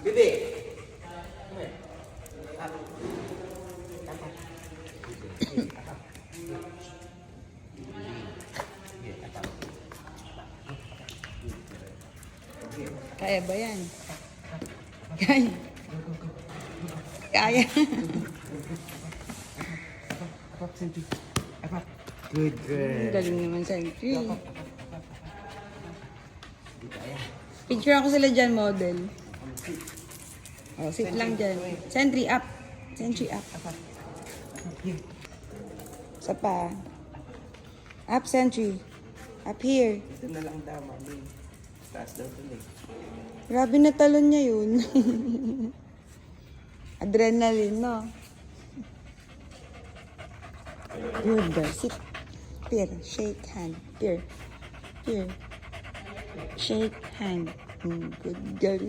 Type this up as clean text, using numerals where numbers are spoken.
Bibi. Kaya ba yan? Kaya. Kaya. Good girl. Galing naman Sentry. Picture ako sila dyan, model. Oh, sit lang dyan. Sentry, up. Sentry, up. Isa pa. Up, Sentry. Up here. Ito na lang daw, mami. Taas daw tuloy. Grabe na talon niya yun. Adrenaline, no? Good girl. Sit. Here. Shake hand. Here. Here. Shake hand. Good girl.